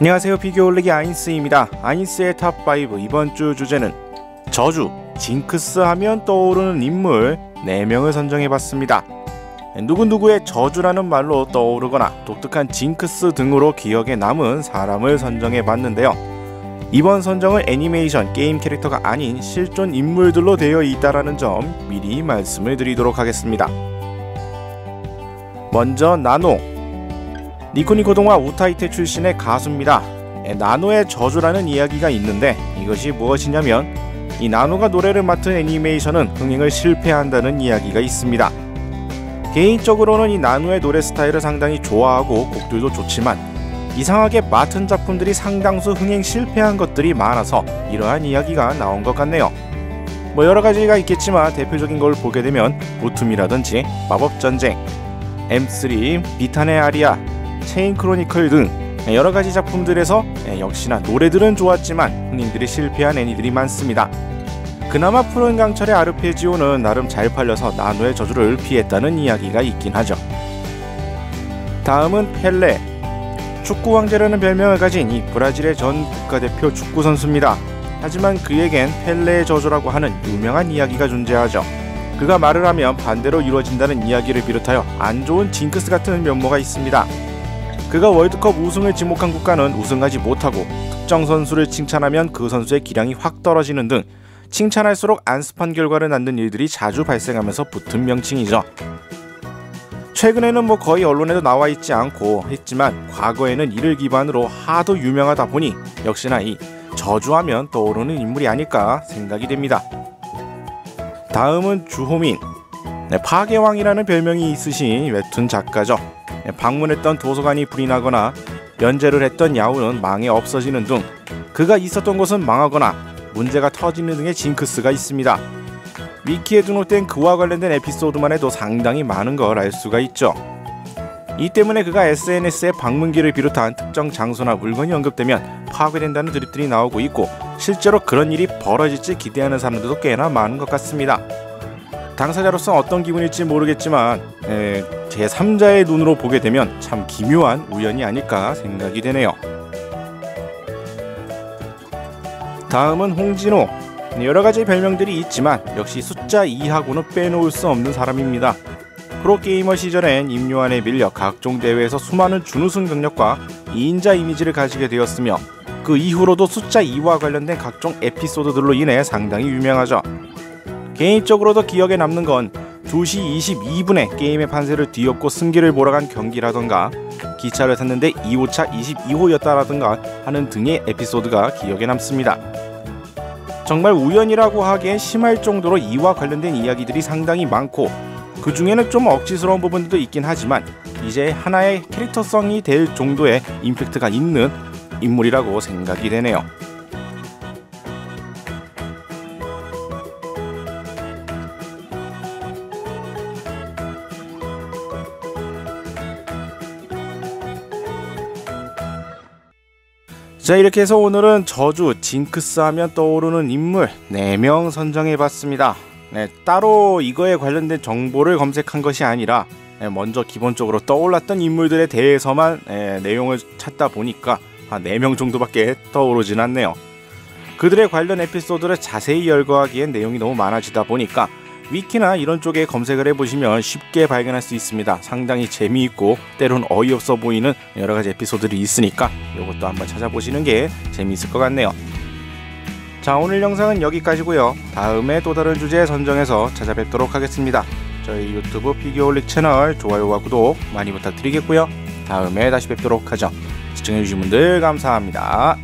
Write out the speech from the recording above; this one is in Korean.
안녕하세요, 피규어올리기 아인스입니다. 아인스의 탑5 이번 주 주제는 저주, 징크스 하면 떠오르는 인물 4명을 선정해봤습니다. 누구누구의 저주라는 말로 떠오르거나 독특한 징크스 등으로 기억에 남은 사람을 선정해봤는데요. 이번 선정은 애니메이션, 게임 캐릭터가 아닌 실존 인물들로 되어 있다는 점 미리 말씀을 드리도록 하겠습니다. 먼저 나노. 니코니코 동화 우타이테 출신의 가수입니다. 나노의 저주라는 이야기가 있는데 이것이 무엇이냐면 이 나노가 노래를 맡은 애니메이션은 흥행을 실패한다는 이야기가 있습니다. 개인적으로는 이 나노의 노래 스타일을 상당히 좋아하고 곡들도 좋지만 이상하게 맡은 작품들이 상당수 흥행 실패한 것들이 많아서 이러한 이야기가 나온 것 같네요. 뭐 여러가지가 있겠지만 대표적인 걸 보게 되면 보툼이라든지 마법전쟁, M3, 비탄의 아리아, 체인 크로니클 등 여러가지 작품들에서 역시나 노래들은 좋았지만 흥행들이 실패한 애니들이 많습니다. 그나마 푸른 강철의 아르페지오는 나름 잘 팔려서 나노의 저주를 피했다는 이야기가 있긴 하죠. 다음은 펠레. 축구 왕제라는 별명을 가진 이 브라질의 전 국가대표 축구 선수입니다. 하지만 그에겐 펠레의 저주라고 하는 유명한 이야기가 존재하죠. 그가 말을 하면 반대로 이루어진다는 이야기를 비롯하여 안 좋은 징크스 같은 면모가 있습니다. 그가 월드컵 우승을 지목한 국가는 우승하지 못하고 특정 선수를 칭찬하면 그 선수의 기량이 확 떨어지는 등 칭찬할수록 안습한 결과를 낳는 일들이 자주 발생하면서 붙은 명칭이죠. 최근에는 뭐 거의 언론에도 나와 있지 않고 했지만 과거에는 이를 기반으로 하도 유명하다 보니 역시나 이 저주하면 떠오르는 인물이 아닐까 생각이 됩니다. 다음은 주호민. 파괴왕이라는 별명이 있으신 웹툰 작가죠. 방문했던 도서관이 불이 나거나 연재를 했던 야후는 망해 없어지는 등 그가 있었던 곳은 망하거나 문제가 터지는 등의 징크스가 있습니다. 위키에 등록된 그와 관련된 에피소드만 해도 상당히 많은 걸 알 수가 있죠. 이 때문에 그가 SNS에 방문기를 비롯한 특정 장소나 물건이 언급되면 파괴된다는 드립들이 나오고 있고 실제로 그런 일이 벌어질지 기대하는 사람들도 꽤나 많은 것 같습니다. 당사자로서 어떤 기분일지 모르겠지만 제3자의 눈으로 보게 되면 참 기묘한 우연이 아닐까 생각이 되네요. 다음은 홍진호. 여러가지 별명들이 있지만 역시 숫자 2하고는 빼놓을 수 없는 사람입니다. 프로게이머 시절엔 임요한에 밀려 각종 대회에서 수많은 준우승 경력과 2인자 이미지를 가지게 되었으며 그 이후로도 숫자 2와 관련된 각종 에피소드들로 인해 상당히 유명하죠. 개인적으로도 기억에 남는 건 2시 22분에 게임의 판세를 뒤엎고 승기를 몰아간 경기라던가 기차를 탔는데 2호차 22호였다라던가 하는 등의 에피소드가 기억에 남습니다. 정말 우연이라고 하기엔 심할 정도로 이와 관련된 이야기들이 상당히 많고 그 중에는 좀 억지스러운 부분도 있긴 하지만 이제 하나의 캐릭터성이 될 정도의 임팩트가 있는 인물이라고 생각이 되네요. 자, 이렇게 해서 오늘은 저주, 징크스 하면 떠오르는 인물 4명 선정해봤습니다. 따로 이거에 관련된 정보를 검색한 것이 아니라 먼저 기본적으로 떠올랐던 인물들에 대해서만 내용을 찾다 보니까 한 4명 정도밖에 떠오르진 않네요. 그들의 관련 에피소드를 자세히 열거하기엔 내용이 너무 많아지다 보니까 위키나 이런 쪽에 검색을 해보시면 쉽게 발견할 수 있습니다. 상당히 재미있고 때론 어이없어 보이는 여러가지 에피소드들이 있으니까 이것도 한번 찾아보시는 게 재미있을 것 같네요. 자, 오늘 영상은 여기까지고요. 다음에 또 다른 주제 선정해서 찾아뵙도록 하겠습니다. 저희 유튜브 피규어올릭 채널 좋아요와 구독 많이 부탁드리겠고요. 다음에 다시 뵙도록 하죠. 시청해주신 분들 감사합니다.